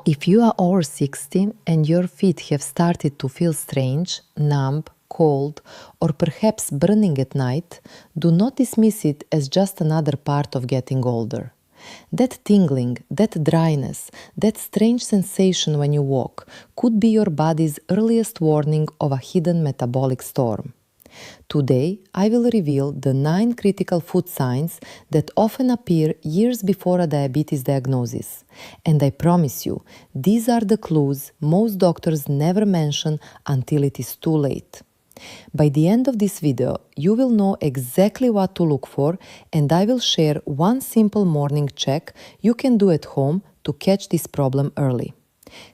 If you are over 60 and your feet have started to feel strange, numb, cold, or perhaps burning at night, do not dismiss it as just another part of getting older. That tingling, that dryness, that strange sensation when you walk could be your body's earliest warning of a hidden metabolic storm. Today, I will reveal the 9 critical food signs that often appear years before a diabetes diagnosis. And I promise you, these are the clues most doctors never mention until it is too late. By the end of this video, you will know exactly what to look for, and I will share one simple morning check you can do at home to catch this problem early.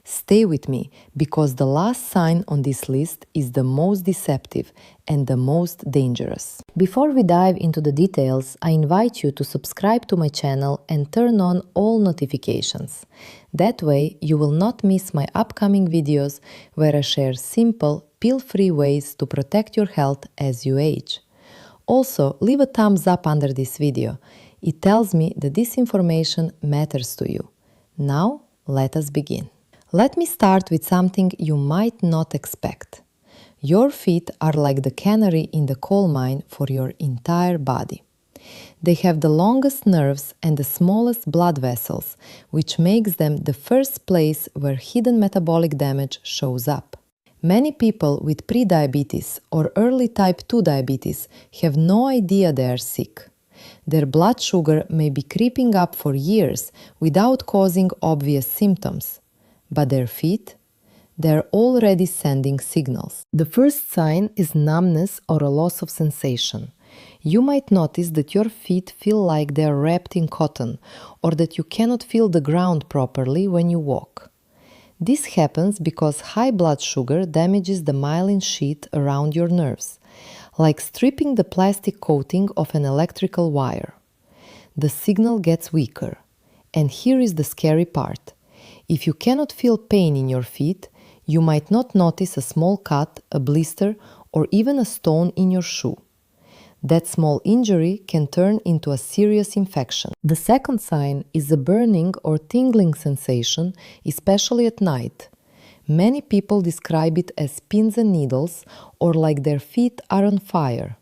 Stay with me, because the last sign on this list is the most deceptive and the most dangerous. Before we dive into the details, I invite you to subscribe to my channel and turn on all notifications. That way, you will not miss my upcoming videos where I share simple, pill-free ways to protect your health as you age. Also, leave a thumbs up under this video. It tells me that this information matters to you. Now, let us begin. Let me start with something you might not expect. Your feet are like the canary in the coal mine for your entire body. They have the longest nerves and the smallest blood vessels, which makes them the first place where hidden metabolic damage shows up. Many people with prediabetes or early type 2 diabetes have no idea they are sick. Their blood sugar may be creeping up for years without causing obvious symptoms. But their feet? They're already sending signals. The first sign is numbness or a loss of sensation. You might notice that your feet feel like they're wrapped in cotton, or that you cannot feel the ground properly when you walk. This happens because high blood sugar damages the myelin sheath around your nerves, like stripping the plastic coating of an electrical wire. The signal gets weaker. And here is the scary part. If you cannot feel pain in your feet, you might not notice a small cut, a blister, or even a stone in your shoe. That small injury can turn into a serious infection. The second sign is a burning or tingling sensation, especially at night. Many people describe it as pins and needles, or like their feet are on fire.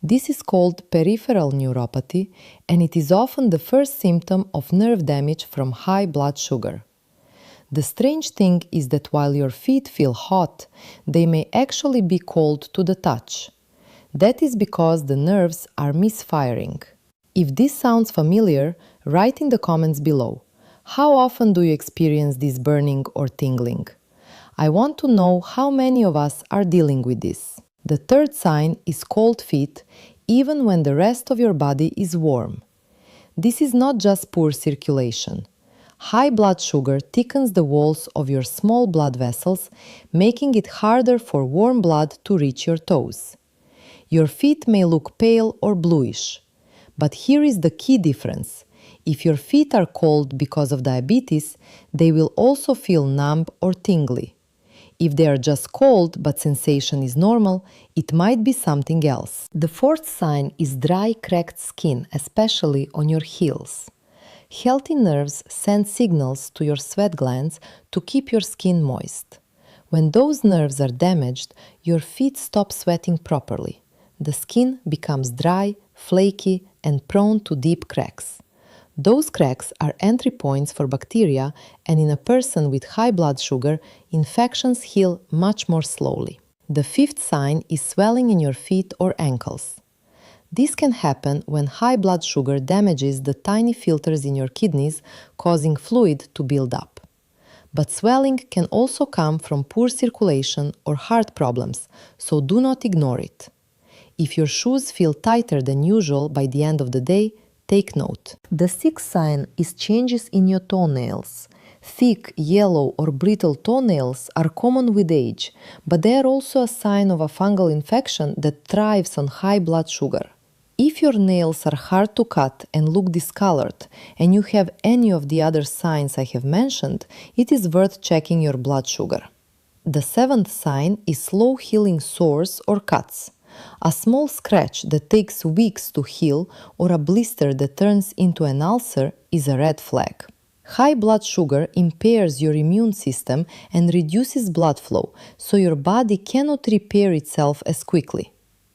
This is called peripheral neuropathy, and it is often the first symptom of nerve damage from high blood sugar. The strange thing is that while your feet feel hot, they may actually be cold to the touch. That is because the nerves are misfiring. If this sounds familiar, write in the comments below. How often do you experience this burning or tingling? I want to know how many of us are dealing with this. The third sign is cold feet, even when the rest of your body is warm. This is not just poor circulation. High blood sugar thickens the walls of your small blood vessels, making it harder for warm blood to reach your toes. Your feet may look pale or bluish. But here is the key difference. If your feet are cold because of diabetes, they will also feel numb or tingly. If they are just cold but sensation is normal, it might be something else. The fourth sign is dry, cracked skin, especially on your heels. Healthy nerves send signals to your sweat glands to keep your skin moist. When those nerves are damaged, your feet stop sweating properly. The skin becomes dry, flaky, and prone to deep cracks. Those cracks are entry points for bacteria, and in a person with high blood sugar, infections heal much more slowly. The fifth sign is swelling in your feet or ankles. This can happen when high blood sugar damages the tiny filters in your kidneys, causing fluid to build up. But swelling can also come from poor circulation or heart problems, so do not ignore it. If your shoes feel tighter than usual by the end of the day, take note. The sixth sign is changes in your toenails. Thick, yellow, or brittle toenails are common with age, but they are also a sign of a fungal infection that thrives on high blood sugar. If your nails are hard to cut and look discolored, and you have any of the other signs I have mentioned, it is worth checking your blood sugar. The seventh sign is slow healing sores or cuts. A small scratch that takes weeks to heal or a blister that turns into an ulcer is a red flag. High blood sugar impairs your immune system and reduces blood flow, so your body cannot repair itself as quickly.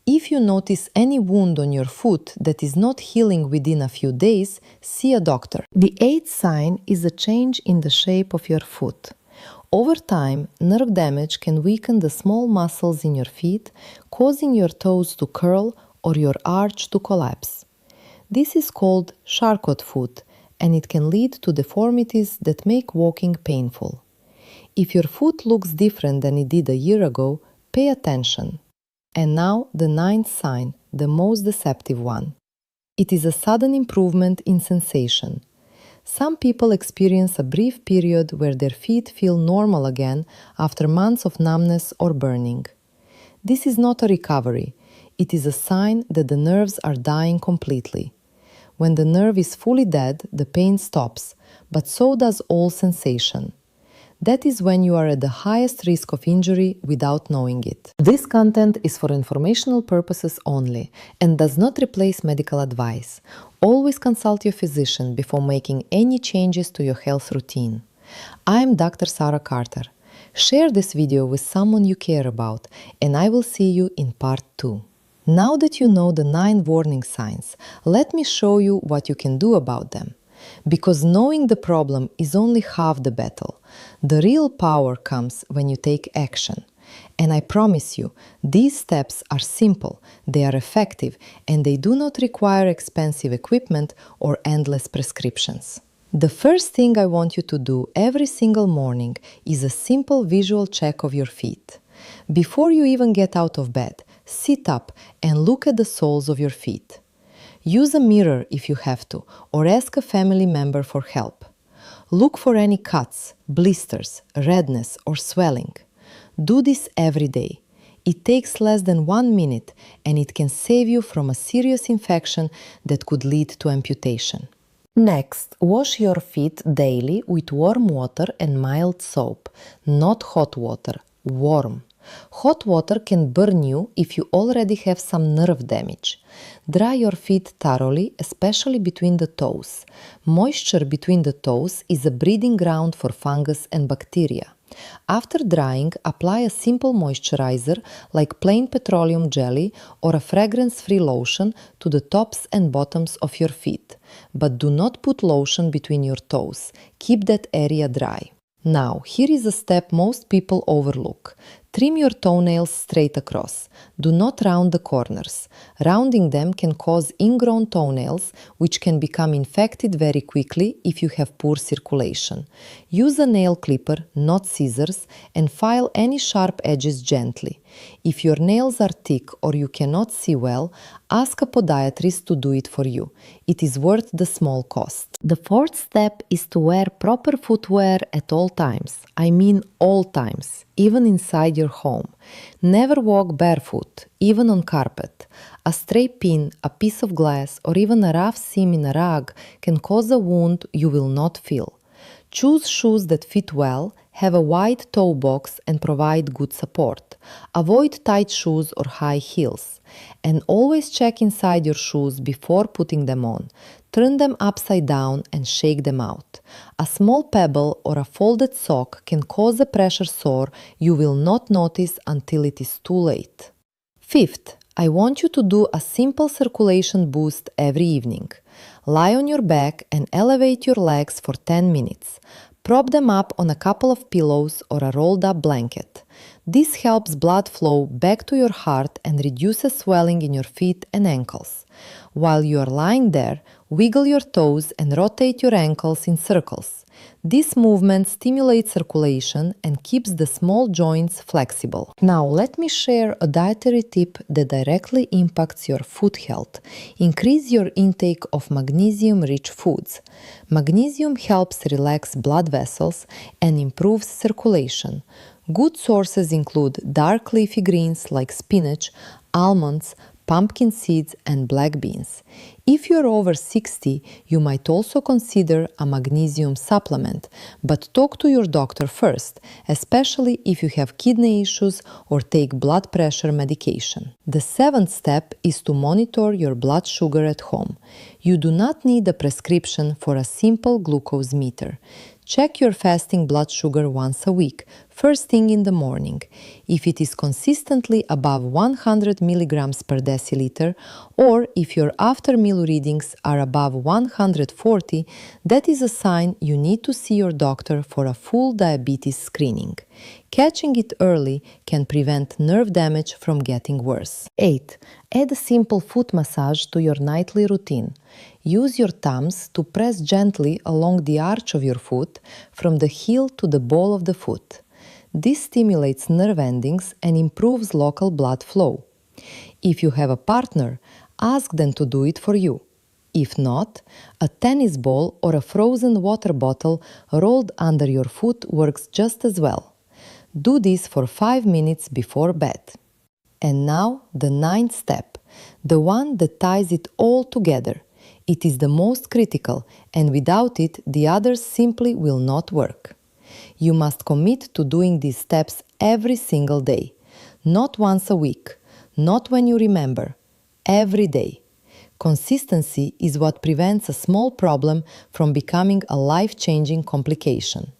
If you notice any wound on your foot that is not healing within a few days, see a doctor. The eighth sign is a change in the shape of your foot. Over time, nerve damage can weaken the small muscles in your feet, causing your toes to curl or your arch to collapse. This is called Charcot foot, and it can lead to deformities that make walking painful. If your foot looks different than it did a year ago, pay attention. And now the ninth sign, the most deceptive one. It is a sudden improvement in sensation. Some people experience a brief period where their feet feel normal again after months of numbness or burning. This is not a recovery. It is a sign that the nerves are dying completely. When the nerve is fully dead, the pain stops, but so does all sensation. That is when you are at the highest risk of injury without knowing it. This content is for informational purposes only and does not replace medical advice. Always consult your physician before making any changes to your health routine. I am Dr. Sarah Carter. Share this video with someone you care about, and I will see you in part 2. Now that you know the 9 warning signs, let me show you what you can do about them. Because knowing the problem is only half the battle. The real power comes when you take action. And I promise you, these steps are simple, they are effective, and they do not require expensive equipment or endless prescriptions. The first thing I want you to do every single morning is a simple visual check of your feet. Before you even get out of bed, sit up and look at the soles of your feet. Use a mirror if you have to, or ask a family member for help. Look for any cuts, blisters, redness, or swelling. Do this every day. It takes less than 1 minute, and it can save you from a serious infection that could lead to amputation. Next, wash your feet daily with warm water and mild soap, not hot water, warm. Hot water can burn you if you already have some nerve damage. Dry your feet thoroughly, especially between the toes. Moisture between the toes is a breeding ground for fungus and bacteria. After drying, apply a simple moisturizer like plain petroleum jelly or a fragrance-free lotion to the tops and bottoms of your feet. But do not put lotion between your toes. Keep that area dry. Now, here is a step most people overlook. Trim your toenails straight across. Do not round the corners. Rounding them can cause ingrown toenails, which can become infected very quickly if you have poor circulation. Use a nail clipper, not scissors, and file any sharp edges gently. If your nails are thick or you cannot see well, ask a podiatrist to do it for you. It is worth the small cost. The fourth step is to wear proper footwear at all times. I mean all times, even inside your home. Never walk barefoot, even on carpet. A stray pin, a piece of glass, or even a rough seam in a rug can cause a wound you will not feel. Choose shoes that fit well, have a wide toe box, and provide good support. Avoid tight shoes or high heels. And always check inside your shoes before putting them on. Turn them upside down and shake them out. A small pebble or a folded sock can cause a pressure sore you will not notice until it is too late. Fifth, I want you to do a simple circulation boost every evening. Lie on your back and elevate your legs for 10 minutes. Prop them up on a couple of pillows or a rolled up blanket. This helps blood flow back to your heart and reduces swelling in your feet and ankles. While you are lying there, wiggle your toes and rotate your ankles in circles. This movement stimulates circulation and keeps the small joints flexible. Now let me share a dietary tip that directly impacts your foot health. Increase your intake of magnesium-rich foods. Magnesium helps relax blood vessels and improves circulation. Good sources include dark leafy greens like spinach, almonds, pumpkin seeds, and black beans. If you're over 60, you might also consider a magnesium supplement, but talk to your doctor first, especially if you have kidney issues or take blood pressure medication. The 7th step is to monitor your blood sugar at home. You do not need a prescription for a simple glucose meter. Check your fasting blood sugar once a week, first thing in the morning. If it is consistently above 100 milligrams per deciliter, or if your after-meal readings are above 140, that is a sign you need to see your doctor for a full diabetes screening. Catching it early can prevent nerve damage from getting worse. 8. Add a simple foot massage to your nightly routine. Use your thumbs to press gently along the arch of your foot from the heel to the ball of the foot. This stimulates nerve endings and improves local blood flow. If you have a partner, ask them to do it for you. If not, a tennis ball or a frozen water bottle rolled under your foot works just as well. Do this for 5 minutes before bed. And now the 9th step, the one that ties it all together. It is the most critical, and without it, the others simply will not work. You must commit to doing these steps every single day. Not once a week, not when you remember, every day. Consistency is what prevents a small problem from becoming a life-changing complication.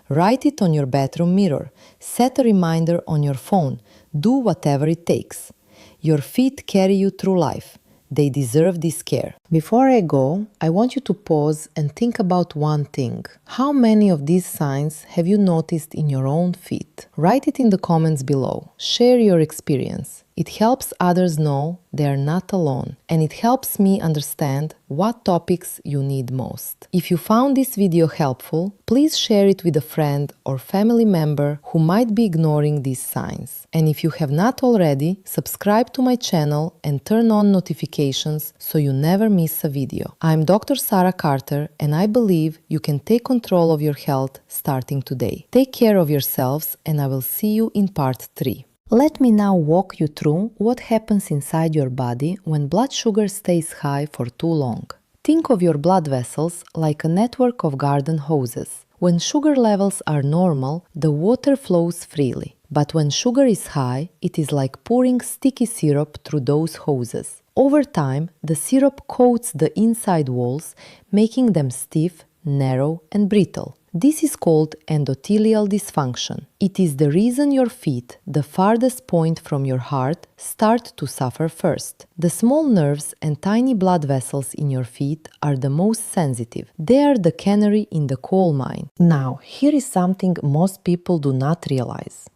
Write it on your bathroom mirror, set a reminder on your phone, do whatever it takes. Your feet carry you through life. They deserve this care. Before I go, I want you to pause and think about one thing. How many of these signs have you noticed in your own feet? Write it in the comments below. Share your experience. It helps others know they are not alone, and it helps me understand what topics you need most. If you found this video helpful, please share it with a friend or family member who might be ignoring these signs. And if you have not already, subscribe to my channel and turn on notifications so you never miss a video. I'm Dr. Sarah Carter, and I believe you can take control of your health starting today. Take care of yourselves, and I will see you in part 3. Let me now walk you through what happens inside your body when blood sugar stays high for too long. Think of your blood vessels like a network of garden hoses. When sugar levels are normal, the water flows freely. But when sugar is high, it is like pouring sticky syrup through those hoses. Over time, the syrup coats the inside walls, making them stiff, narrow, and brittle. This is called endothelial dysfunction. It is the reason your feet, the farthest point from your heart, start to suffer first. The small nerves and tiny blood vessels in your feet are the most sensitive. They are the canary in the coal mine. Now, here is something most people do not realize.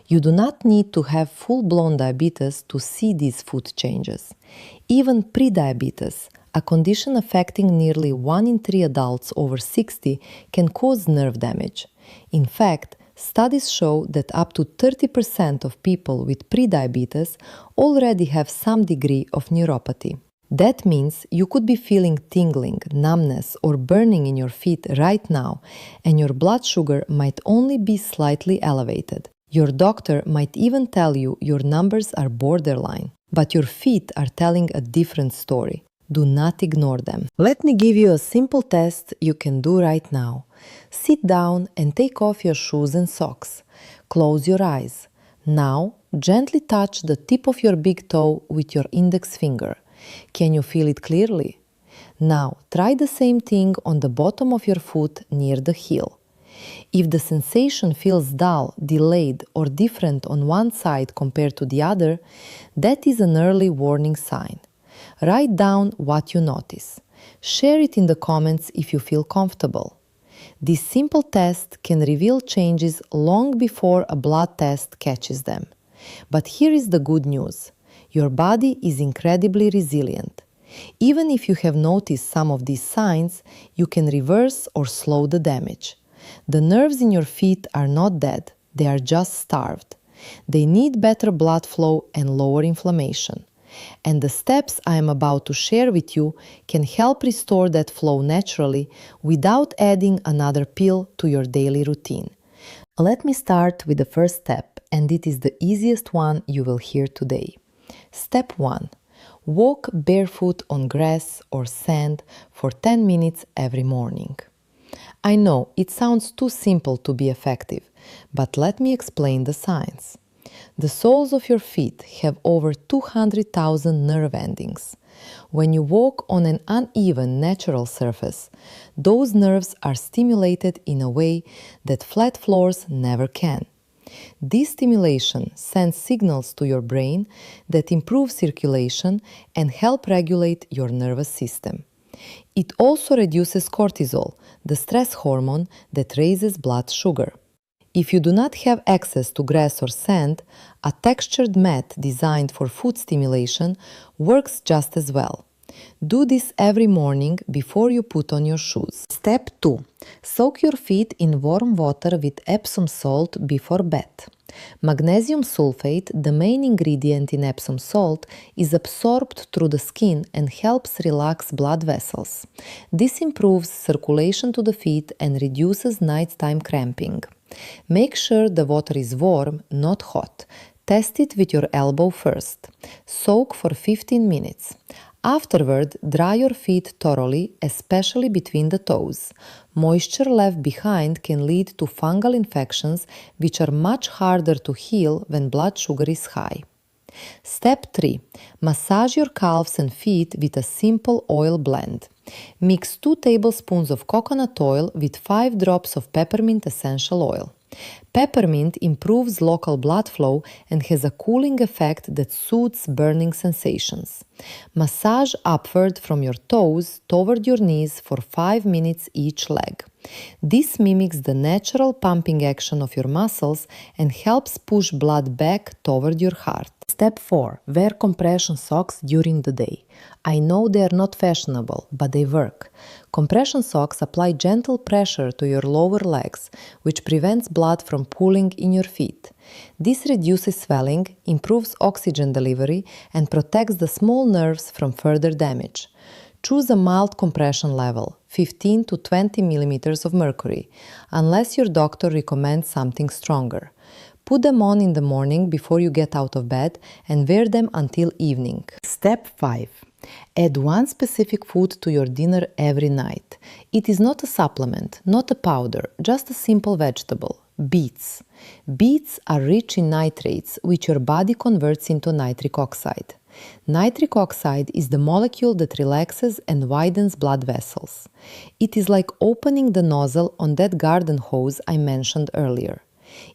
You do not need to have full-blown diabetes to see these foot changes. Even prediabetes, a condition affecting nearly 1 in 3 adults over 60, can cause nerve damage. In fact, studies show that up to 30% of people with prediabetes already have some degree of neuropathy. That means you could be feeling tingling, numbness, or burning in your feet right now, and your blood sugar might only be slightly elevated. Your doctor might even tell you your numbers are borderline, but your feet are telling a different story. Do not ignore them. Let me give you a simple test you can do right now. Sit down and take off your shoes and socks. Close your eyes. Now, gently touch the tip of your big toe with your index finger. Can you feel it clearly? Now, try the same thing on the bottom of your foot near the heel. If the sensation feels dull, delayed, or different on one side compared to the other, that is an early warning sign. Write down what you notice. Share it in the comments if you feel comfortable. This simple test can reveal changes long before a blood test catches them. But here is the good news. Your body is incredibly resilient. Even if you have noticed some of these signs, you can reverse or slow the damage. The nerves in your feet are not dead, they are just starved. They need better blood flow and lower inflammation. And the steps I am about to share with you can help restore that flow naturally without adding another pill to your daily routine. Let me start with the first step, and it is the easiest one you will hear today. Step 1. Walk barefoot on grass or sand for 10 minutes every morning. I know it sounds too simple to be effective, but let me explain the science. The soles of your feet have over 200,000 nerve endings. When you walk on an uneven natural surface, those nerves are stimulated in a way that flat floors never can. This stimulation sends signals to your brain that improve circulation and help regulate your nervous system. It also reduces cortisol, the stress hormone that raises blood sugar. If you do not have access to grass or sand, a textured mat designed for foot stimulation works just as well. Do this every morning before you put on your shoes. Step 2. Soak your feet in warm water with Epsom salt before bed. Magnesium sulfate, the main ingredient in Epsom salt, is absorbed through the skin and helps relax blood vessels. This improves circulation to the feet and reduces nighttime cramping. Make sure the water is warm, not hot. Test it with your elbow first. Soak for 15 minutes. Afterward, dry your feet thoroughly, especially between the toes. Moisture left behind can lead to fungal infections, which are much harder to heal when blood sugar is high. Step 3. Massage your calves and feet with a simple oil blend. Mix 2 tablespoons of coconut oil with 5 drops of peppermint essential oil. Peppermint improves local blood flow and has a cooling effect that soothes burning sensations. Massage upward from your toes toward your knees for 5 minutes each leg. This mimics the natural pumping action of your muscles and helps push blood back toward your heart. Step 4. Wear compression socks during the day. I know they are not fashionable, but they work. Compression socks apply gentle pressure to your lower legs, which prevents blood from pooling in your feet. This reduces swelling, improves oxygen delivery, and protects the small nerves from further damage. Choose a mild compression level, 15 to 20 millimeters of mercury, unless your doctor recommends something stronger. Put them on in the morning before you get out of bed and wear them until evening. Step 5. Add one specific food to your dinner every night. It is not a supplement, not a powder, just a simple vegetable. Beets. Beets are rich in nitrates, which your body converts into nitric oxide. Nitric oxide is the molecule that relaxes and widens blood vessels. It is like opening the nozzle on that garden hose I mentioned earlier.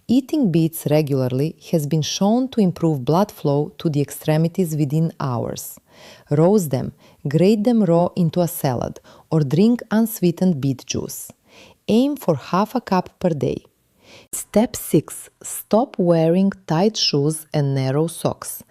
Eating beets regularly has been shown to improve blood flow to the extremities within hours. Roast them, grate them raw into a salad, or drink unsweetened beet juice. Aim for half a cup per day. Step 6. Stop wearing tight shoes and narrow socks.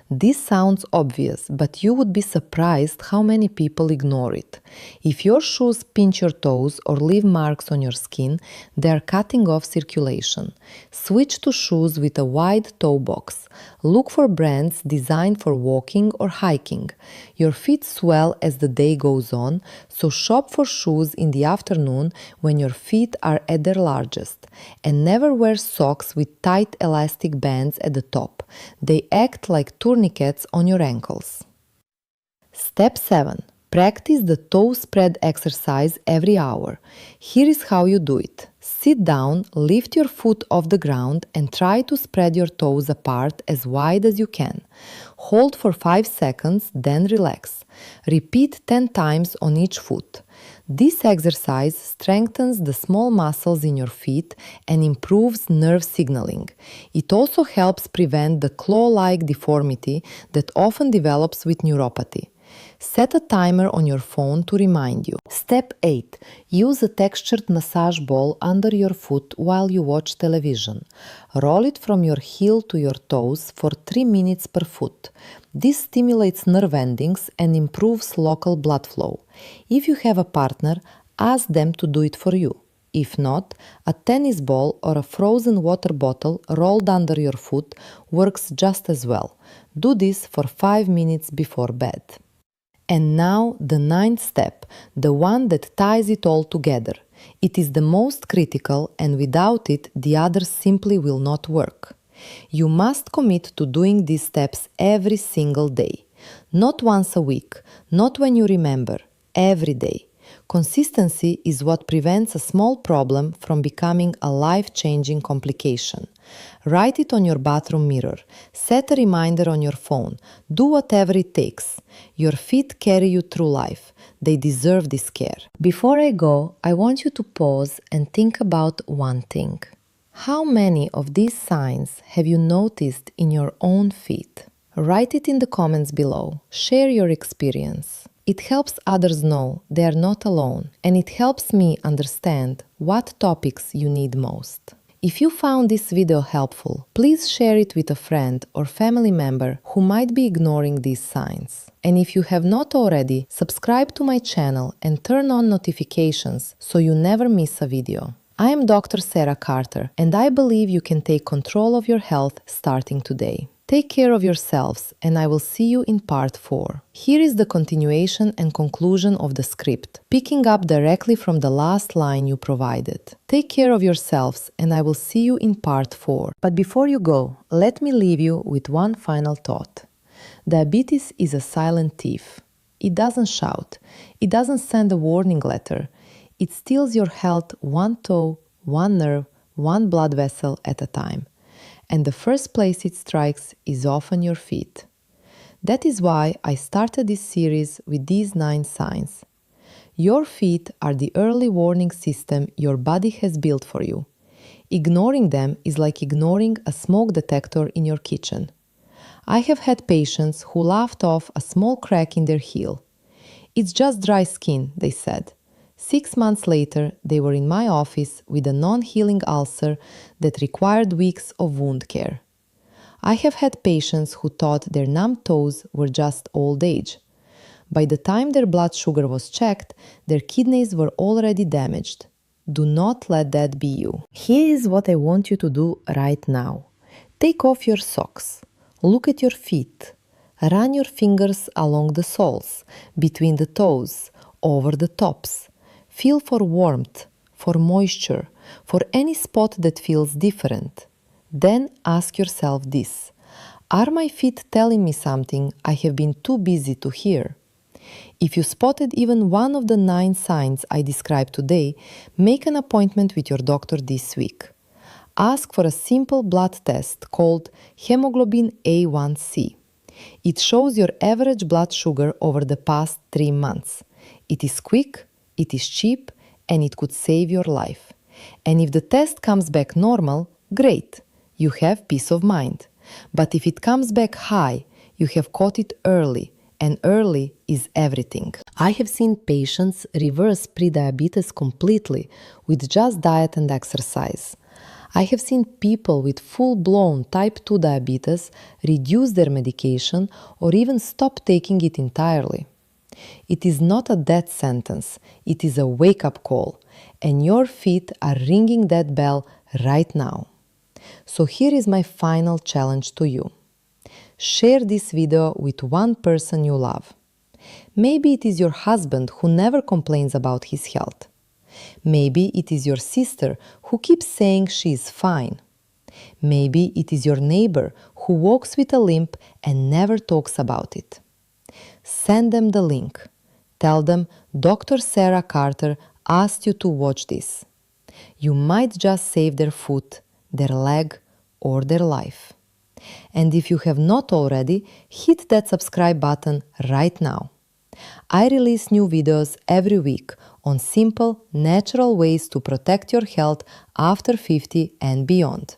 This sounds obvious, but you would be surprised how many people ignore it. If your shoes pinch your toes or leave marks on your skin, they are cutting off circulation. Switch to shoes with a wide toe box. Look for brands designed for walking or hiking. Your feet swell as the day goes on, so shop for shoes in the afternoon when your feet are at their largest. And never wear socks with tight elastic bands at the top. They act like tourniquets on your ankles. Step 7. Practice the toe spread exercise every hour. Here is how you do it. Sit down, lift your foot off the ground and try to spread your toes apart as wide as you can. Hold for 5 seconds, then relax. Repeat 10 times on each foot. This exercise strengthens the small muscles in your feet and improves nerve signaling. It also helps prevent the claw-like deformity that often develops with neuropathy. Set a timer on your phone to remind you. Step 8. Use a textured massage ball under your foot while you watch television. Roll it from your heel to your toes for 3 minutes per foot. This stimulates nerve endings and improves local blood flow. If you have a partner, ask them to do it for you. If not, a tennis ball or a frozen water bottle rolled under your foot works just as well. Do this for 5 minutes before bed. And now the 9th step, the one that ties it all together. It is the most critical, and without it, the others simply will not work. You must commit to doing these steps every single day. Not once a week, not when you remember, every day. Consistency is what prevents a small problem from becoming a life-changing complication. Write it on your bathroom mirror. Set a reminder on your phone. Do whatever it takes. Your feet carry you through life. They deserve this care. Before I go, I want you to pause and think about one thing. How many of these signs have you noticed in your own feet? Write it in the comments below. Share your experience. It helps others know they are not alone, and it helps me understand what topics you need most. If you found this video helpful, please share it with a friend or family member who might be ignoring these signs. And if you have not already, subscribe to my channel and turn on notifications so you never miss a video. I am Dr. Sarah Carter, and I believe you can take control of your health starting today. Take care of yourselves, and I will see you in part 4. Here is the continuation and conclusion of the script, picking up directly from the last line you provided. Take care of yourselves, and I will see you in part 4. But before you go, let me leave you with one final thought. Diabetes is a silent thief. It doesn't shout. It doesn't send a warning letter. It steals your health one toe, one nerve, one blood vessel at a time. And the first place it strikes is often your feet. That is why I started this series with these 9 signs. Your feet are the early warning system your body has built for you. Ignoring them is like ignoring a smoke detector in your kitchen. I have had patients who laughed off a small crack in their heel. It's just dry skin, they said. 6 months later, they were in my office with a non-healing ulcer that required weeks of wound care. I have had patients who thought their numb toes were just old age. By the time their blood sugar was checked, their kidneys were already damaged. Do not let that be you. Here is what I want you to do right now. Take off your socks. Look at your feet. Run your fingers along the soles, between the toes, over the tops. Feel for warmth, for moisture, for any spot that feels different. Then ask yourself this: are my feet telling me something I have been too busy to hear? If you spotted even one of the 9 signs I described today, make an appointment with your doctor this week. Ask for a simple blood test called hemoglobin A1C. It shows your average blood sugar over the past 3 months. It is quick, it is cheap, and it could save your life. And if the test comes back normal, great, you have peace of mind. But if it comes back high, you have caught it early, and early is everything. I have seen patients reverse prediabetes completely with just diet and exercise. I have seen people with full-blown type 2 diabetes reduce their medication or even stop taking it entirely. It is not a death sentence, it is a wake-up call, and your feet are ringing that bell right now. So here is my final challenge to you. Share this video with one person you love. Maybe it is your husband who never complains about his health. Maybe it is your sister who keeps saying she is fine. Maybe it is your neighbor who walks with a limp and never talks about it. Send them the link. Tell them Dr. Sarah Carter asked you to watch this. You might just save their foot, their leg, or their life. And if you have not already, hit that subscribe button right now. I release new videos every week on simple, natural ways to protect your health after 50 and beyond.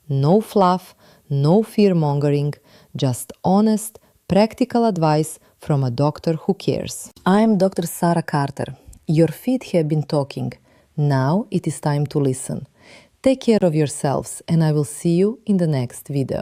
No fluff, no fear-mongering, just honest, practical advice from a doctor who cares. I am Dr. Sarah Carter. Your feet have been talking. Now it is time to listen. Take care of yourselves, and I will see you in the next video.